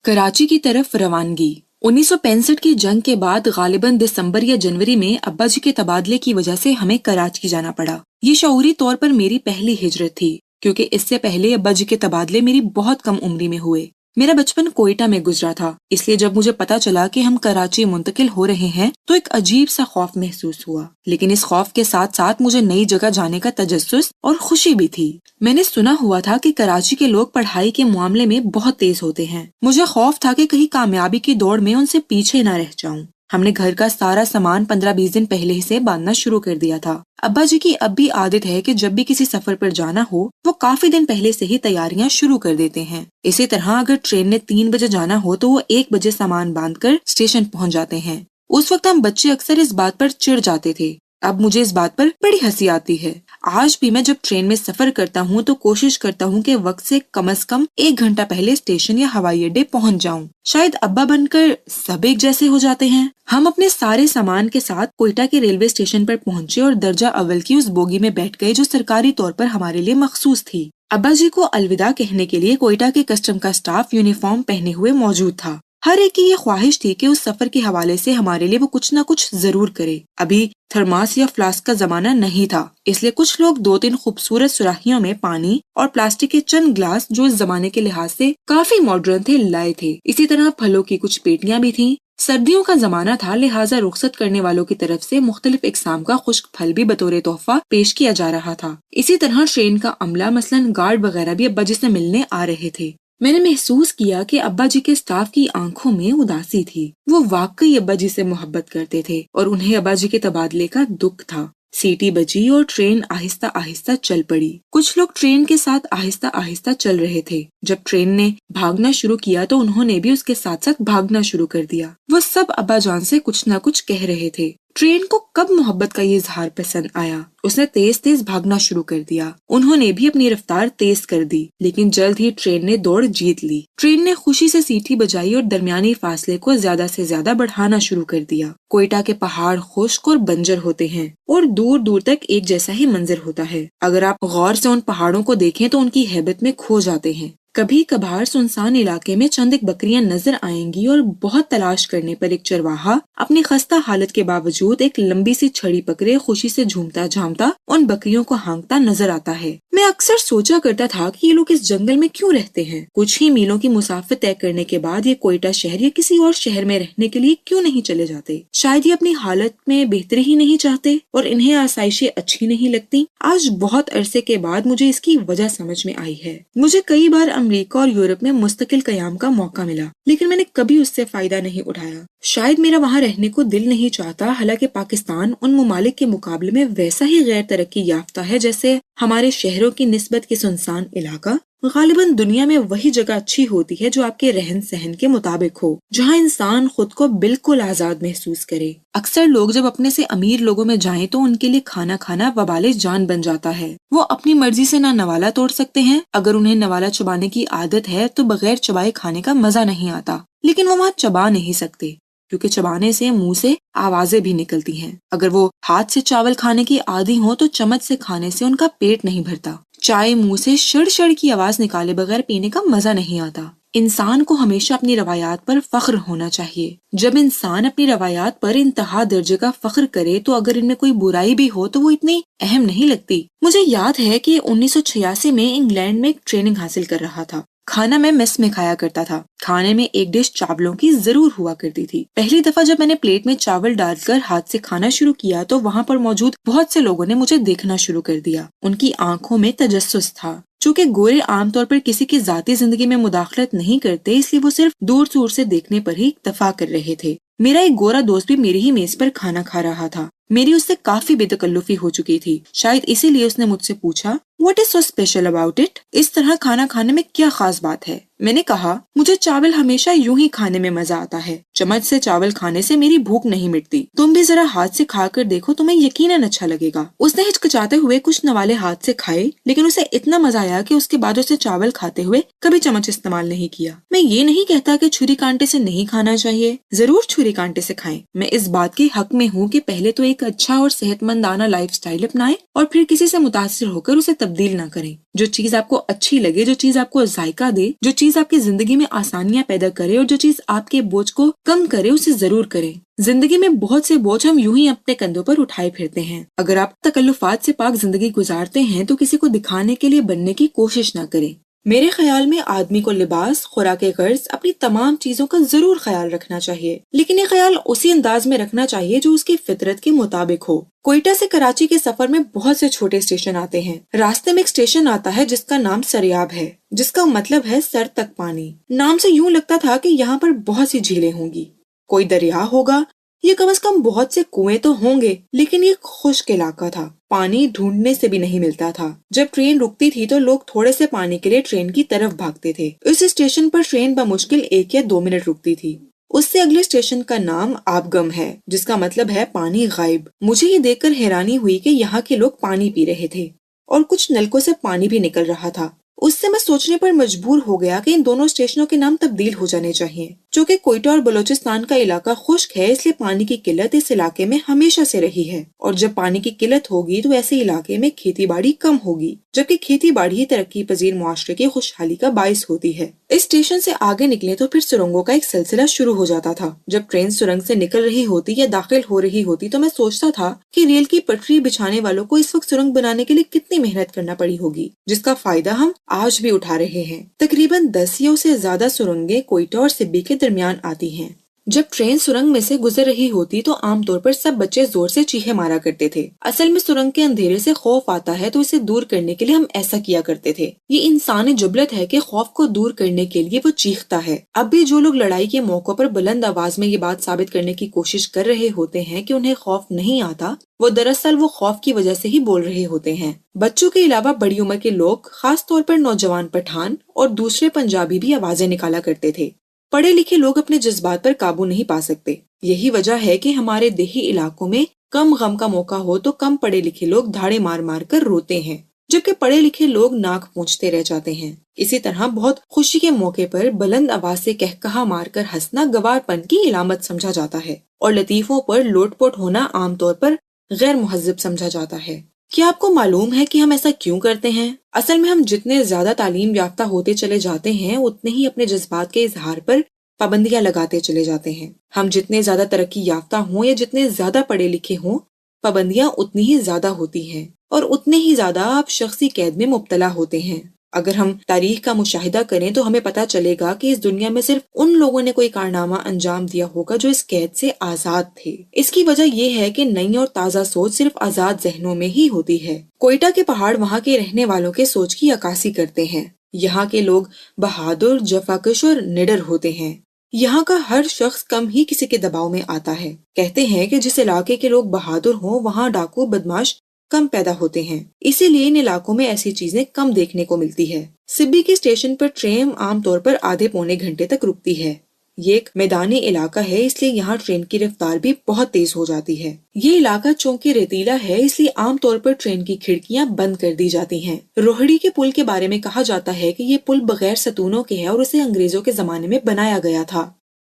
कराची की तरफ रवानगी। 1965 की जंग के बाद गालिबन दिसंबर या जनवरी में अब्बा जी के तबादले की वजह से हमें कराची जाना पड़ा। ये शऊरी तौर पर मेरी पहली हिजरत थी, क्योंकि इससे पहले अब्बा जी के तबादले मेरी बहुत कम उम्री में हुए। मेरा बचपन कोयटा में गुजरा था, इसलिए जब मुझे पता चला कि हम कराची मुंतकिल हो रहे हैं तो एक अजीब सा खौफ महसूस हुआ। लेकिन इस खौफ के साथ साथ मुझे नई जगह जाने का तजस्सुस और खुशी भी थी। मैंने सुना हुआ था कि कराची के लोग पढ़ाई के मामले में बहुत तेज होते हैं। मुझे खौफ था कि कहीं कामयाबी की दौड़ में उनसे पीछे न रह जाऊं। हमने घर का सारा सामान 15-20 दिन पहले ही से बांधना शुरू कर दिया था। अब्बा जी की अब भी आदत है कि जब भी किसी सफर पर जाना हो वो काफी दिन पहले से ही तैयारियां शुरू कर देते हैं। इसी तरह अगर ट्रेन ने 3 बजे जाना हो तो वो 1 बजे सामान बांधकर स्टेशन पहुंच जाते हैं। उस वक्त हम बच्चे अक्सर इस बात पर चिढ़ जाते थे। अब मुझे इस बात पर बड़ी हंसी आती है। आज भी मैं जब ट्रेन में सफर करता हूँ तो कोशिश करता हूँ कि वक्त से कम 1 घंटा पहले स्टेशन या हवाई अड्डे पहुँच जाऊँ। शायद अब्बा बनकर सब एक जैसे हो जाते हैं। हम अपने सारे सामान के साथ कोयटा के रेलवे स्टेशन पर पहुँचे और दर्जा अव्वल की उस बोगी में बैठ गए जो सरकारी तौर पर हमारे लिए मखसूस थी। अब्बा जी को अलविदा कहने के लिए कोयटा के कस्टम का स्टाफ यूनिफॉर्म पहने हुए मौजूद था। हर एक की ये ख्वाहिश थी कि उस सफर के हवाले से हमारे लिए वो कुछ न कुछ जरूर करे। अभी थर्मास या फ्लास्क का जमाना नहीं था, इसलिए कुछ लोग 2-3 खूबसूरत सुराखियों में पानी और प्लास्टिक के चंद ग्लास जो इस जमाने के लिहाज से काफी मॉडर्न थे लाए थे। इसी तरह फलों की कुछ पेटियां भी थीं। सर्दियों का जमाना था, लिहाजा रुखसत करने वालों की तरफ से मुख्तलिफ इकसाम का खुश्क फल भी बतौर तोहफा पेश किया जा रहा था। इसी तरह ट्रेन का अमला मसलन गार्ड वगैरह भी अब्बा जी से मिलने आ रहे थे। मैंने महसूस किया कि अब्बा जी के स्टाफ की आंखों में उदासी थी। वो वाकई अब्बा जी से मोहब्बत करते थे और उन्हें अब्बा जी के तबादले का दुख था। सीटी बजी और ट्रेन आहिस्ता आहिस्ता चल पड़ी। कुछ लोग ट्रेन के साथ आहिस्ता आहिस्ता चल रहे थे। जब ट्रेन ने भागना शुरू किया तो उन्होंने भी उसके साथ साथ भागना शुरू कर दिया। वो सब अब्बा जान से कुछ न कुछ कह रहे थे। ट्रेन को कब मोहब्बत का ये इजहार पसंद आया। उसने तेज तेज भागना शुरू कर दिया। उन्होंने भी अपनी रफ्तार तेज कर दी, लेकिन जल्द ही ट्रेन ने दौड़ जीत ली। ट्रेन ने खुशी से सीटी बजाई और दरमियानी फासले को ज्यादा से ज्यादा बढ़ाना शुरू कर दिया। कोयटा के पहाड़ खुश्क और बंजर होते हैं और दूर दूर तक एक जैसा ही मंजर होता है। अगर आप गौर से उन पहाड़ों को देखें तो उनकी हैबत में खो जाते हैं। कभी कभार सुनसान इलाके में चंद एक बकरियां नजर आएंगी और बहुत तलाश करने पर एक चरवाहा अपनी खस्ता हालत के बावजूद एक लंबी सी छड़ी पकड़े खुशी से झूमता झामता उन बकरियों को हाँकता नजर आता है। मैं अक्सर सोचा करता था कि ये लोग इस जंगल में क्यों रहते हैं। कुछ ही मीलों की मुसाफिर तय करने के बाद ये कोयटा शहर या किसी और शहर में रहने के लिए क्यों नहीं चले जाते। शायद ये अपनी हालत में बेहतरी ही नहीं चाहते और इन्हें आसाइशें अच्छी नहीं लगती। आज बहुत अरसे के बाद मुझे इसकी वजह समझ में आई है। मुझे कई बार अमेरिका और यूरोप में मुस्तकिल कयाम का मौका मिला, लेकिन मैंने कभी उससे फायदा नहीं उठाया। शायद मेरा वहाँ रहने को दिल नहीं चाहता। हालांकि पाकिस्तान उन मुमालिक के मुकाबले में वैसा ही गैर तरक्की याफ्ता है जैसे हमारे शहरों की निस्बत के सुनसान इलाका। गालिबन दुनिया में वही जगह अच्छी होती है जो आपके रहन सहन के मुताबिक हो, जहाँ इंसान खुद को बिल्कुल आजाद महसूस करे। अक्सर लोग जब अपने से अमीर लोगों में जाएं तो उनके लिए खाना खाना वबाले जान बन जाता है। वो अपनी मर्जी से ना नवाला तोड़ सकते हैं। अगर उन्हें नवाला चबाने की आदत है तो बगैर चबाए खाने का मजा नहीं आता, लेकिन वो वहाँ चबा नहीं सकते क्योंकि चबाने से मुंह से आवाजें भी निकलती हैं। अगर वो हाथ से चावल खाने की आदी हो तो चम्मच से खाने से उनका पेट नहीं भरता। चाय मुंह से शड़ शड़ की आवाज निकाले बगैर पीने का मजा नहीं आता। इंसान को हमेशा अपनी रवायात पर फख्र होना चाहिए। जब इंसान अपनी रवायात पर इंतहा दर्जे का फख्र करे तो अगर इनमें कोई बुराई भी हो तो वो इतनी अहम नहीं लगती। मुझे याद है कि 1986 में इंग्लैंड में एक ट्रेनिंग हासिल कर रहा था। खाना मैं मेस में खाया करता था। खाने में एक डिश चावलों की जरूर हुआ करती थी। पहली दफा जब मैंने प्लेट में चावल डालकर हाथ से खाना शुरू किया तो वहाँ पर मौजूद बहुत से लोगों ने मुझे देखना शुरू कर दिया। उनकी आंखों में तजस्सुस था। चूँकि गोरे आमतौर पर किसी की जाती जिंदगी में मुदाखलत नहीं करते, इसलिए वो सिर्फ दूर दूर से देखने पर ही इक्तफा कर रहे थे। मेरा एक गोरा दोस्त भी मेरी ही मेज पर खाना खा रहा था। मेरी उससे काफी बेतकल्लुफी हो चुकी थी। शायद इसीलिए उसने मुझसे पूछा, What is so special about it? इस तरह खाना खाने में क्या खास बात है। मैंने कहा, मुझे चावल हमेशा यूं ही खाने में मजा आता है। चम्मच से चावल खाने से मेरी भूख नहीं मिटती। तुम भी जरा हाथ से खा कर देखो, तुम्हें यकीनन अच्छा लगेगा। उसने हिचकिचाते हुए कुछ नवाले हाथ से खाए, लेकिन उसे इतना मजा आया कि उसके बाद उसे चावल खाते हुए कभी चम्मच इस्तेमाल नहीं किया। मैं ये नहीं कहता कि छुरी कांटे से नहीं खाना चाहिए, जरूर छुरी कांटे से खाएं। मैं इस बात के हक में हूँ कि पहले तो एक एक अच्छा और सेहतमंदाना लाइफ स्टाइल अपनाएं और फिर किसी से मुतासिर होकर उसे तब्दील ना करें। जो चीज आपको अच्छी लगे, जो चीज आपको जायका दे, जो चीज आपकी जिंदगी में आसानियां पैदा करे और जो चीज आपके बोझ को कम करे, उसे जरूर करें। जिंदगी में बहुत से बोझ हम यूं ही अपने कंधों पर उठाए फिरते हैं। अगर आप तकल्लुफात से पाक जिंदगी गुजारते हैं तो किसी को दिखाने के लिए बनने की कोशिश ना करें। मेरे ख्याल में आदमी को लिबास, खुराक गर्ज, अपनी तमाम चीजों का जरूर ख्याल रखना चाहिए, लेकिन ये ख्याल उसी अंदाज में रखना चाहिए जो उसकी फितरत के मुताबिक हो। कोयटा से कराची के सफर में बहुत से छोटे स्टेशन आते हैं। रास्ते में एक स्टेशन आता है जिसका नाम सरियाब है, जिसका मतलब है सर तक पानी। नाम से यूं लगता था कि यहाँ पर बहुत सी झीलें होंगी, कोई दरिया होगा, ये कम से कम बहुत से कुएं तो होंगे, लेकिन ये खुश्क इलाका था। पानी ढूंढने से भी नहीं मिलता था। जब ट्रेन रुकती थी तो लोग थोड़े से पानी के लिए ट्रेन की तरफ भागते थे। इस स्टेशन पर ट्रेन बमुश्किल 1 या 2 मिनट रुकती थी। उससे अगले स्टेशन का नाम आबगम है, जिसका मतलब है पानी गायब। मुझे ये देखकर हैरानी हुई कि यहाँ के लोग पानी पी रहे थे और कुछ नलकों से पानी भी निकल रहा था। उससे मैं सोचने पर मजबूर हो गया कि इन दोनों स्टेशनों के नाम तब्दील हो जाने चाहिए। चूँकि कोयटा और बलोचिस्तान का इलाका खुश्क है, इसलिए पानी की किल्लत इस इलाके में हमेशा से रही है, और जब पानी की किल्लत होगी तो ऐसे इलाके में खेती बाड़ी कम होगी, जबकि खेती बाड़ी ही तरक्की पजीर मुआशरे की खुशहाली का बाइस होती है। इस स्टेशन से आगे निकले तो फिर सुरंगों का एक सिलसिला शुरू हो जाता था। जब ट्रेन सुरंग से निकल रही होती या दाखिल हो रही होती तो मैं सोचता था कि रेल की पटरी बिछाने वालों को इस वक्त सुरंग बनाने के लिए कितनी मेहनत करना पड़ी होगी, जिसका फायदा हम आज भी उठा रहे हैं। तकरीबन 10 या उससे ज्यादा सुरंगें कोयटा और सिब्बी के दरमियान आती हैं। जब ट्रेन सुरंग में से गुजर रही होती तो आमतौर पर सब बच्चे जोर से चीखे मारा करते थे। असल में सुरंग के अंधेरे से खौफ आता है तो इसे दूर करने के लिए हम ऐसा किया करते थे। ये इंसानी जुबलत है कि खौफ को दूर करने के लिए वो चीखता है। अब भी जो लोग लड़ाई के मौकों पर बुलंद आवाज में ये बात साबित करने की कोशिश कर रहे होते हैं कि उन्हें खौफ नहीं आता, वो दरअसल वो खौफ की वजह से ही बोल रहे होते हैं। बच्चों के अलावा बड़ी उम्र के लोग, खास तौर पर नौजवान पठान और दूसरे पंजाबी भी आवाजें निकाला करते थे। पढ़े लिखे लोग अपने जज्बात पर काबू नहीं पा सकते। यही वजह है कि हमारे देही इलाकों में कम गम का मौका हो तो कम पढ़े लिखे लोग धाड़े मार मार कर रोते हैं, जबकि पढ़े लिखे लोग नाक पूंछते रह जाते हैं। इसी तरह बहुत खुशी के मौके पर बुलंद आवाज से कहकहा मारकर हंसना गवारपन की इलामत समझा जाता है और लतीफों पर लोटपोट होना आमतौर पर गैर मुहज्जब समझा जाता है। क्या आपको मालूम है कि हम ऐसा क्यों करते हैं? असल में हम जितने ज्यादा तालीम याफ्ता होते चले जाते हैं उतने ही अपने जज्बात के इजहार पर पाबंदियां लगाते चले जाते हैं। हम जितने ज्यादा तरक्की याफ्ता हों या जितने ज्यादा पढ़े लिखे हों, पाबंदियां उतनी ही ज्यादा होती हैं और उतने ही ज्यादा आप शख्सी कैद में मुब्तला होते हैं। अगर हम तारीख का मुशाहिदा करें तो हमें पता चलेगा कि इस दुनिया में सिर्फ उन लोगों ने कोई कारनामा अंजाम दिया होगा जो इस कैद से आजाद थे। इसकी वजह यह है कि नई और ताज़ा सोच सिर्फ आजाद जहनों में ही होती है। कोयटा के पहाड़ वहाँ के रहने वालों के सोच की अक्कासी करते हैं। यहाँ के लोग बहादुर, जफाकश और निडर होते हैं। यहाँ का हर शख्स कम ही किसी के दबाव में आता है। कहते हैं कि जिस इलाके के लोग बहादुर हों वहाँ डाकू बदमाश कम पैदा होते हैं, इसीलिए इन इलाकों में ऐसी चीजें कम देखने को मिलती है। सिब्बी के स्टेशन पर ट्रेन आमतौर पर आधे पौने घंटे तक रुकती है। ये एक मैदानी इलाका है, इसलिए यहाँ ट्रेन की रफ्तार भी बहुत तेज हो जाती है। ये इलाका चौंकी रेतीला है, इसलिए आमतौर पर ट्रेन की खिड़कियाँ बंद कर दी जाती हैं। रोहड़ी के पुल के बारे में कहा जाता है कि ये पुल बगैर सतूनों के है और उसे अंग्रेजों के जमाने में बनाया गया था।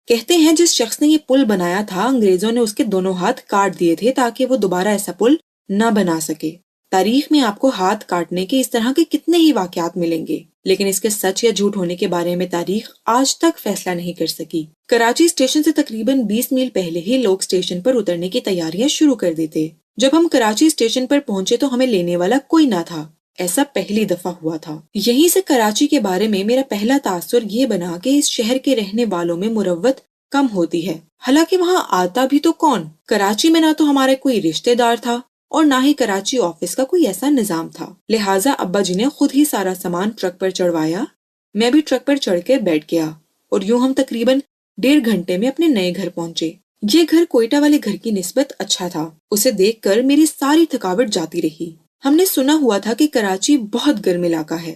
कहते हैं जिस शख्स ने ये पुल बनाया था अंग्रेजों ने उसके दोनों हाथ काट दिए थे ताकि वो दोबारा ऐसा पुल न बना सके। तारीख में आपको हाथ काटने के इस तरह के कितने ही वाकयात मिलेंगे, लेकिन इसके सच या झूठ होने के बारे में तारीख आज तक फैसला नहीं कर सकी। कराची स्टेशन से तकरीबन 20 मील पहले ही लोग स्टेशन पर उतरने की तैयारियां शुरू कर देते। जब हम कराची स्टेशन पर पहुंचे तो हमें लेने वाला कोई ना था। ऐसा पहली दफा हुआ था। यहीं से कराची के बारे में मेरा पहला तासुर ये बना कि इस शहर के रहने वालों में मुरव्वत कम होती है। हालांकि वहाँ आता भी तो कौन। कराची में ना तो हमारा कोई रिश्तेदार था और ना ही कराची ऑफिस का कोई ऐसा निजाम था। लिहाजा अब्बा जी ने खुद ही सारा सामान ट्रक पर चढ़वाया। मैं भी ट्रक पर चढ़ के बैठ गया और यूं हम तकरीबन 1.5 घंटे में अपने नए घर पहुंचे। ये घर कोयटा वाले घर की निस्बत अच्छा था। उसे देखकर मेरी सारी थकावट जाती रही। हमने सुना हुआ था कि कराची बहुत गर्म इलाका है,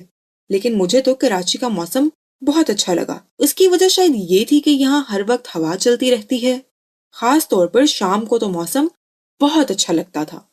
लेकिन मुझे तो कराची का मौसम बहुत अच्छा लगा। उसकी वजह शायद ये थी कि यहाँ हर वक्त हवा चलती रहती है। खास तौर पर शाम को तो मौसम बहुत अच्छा लगता था।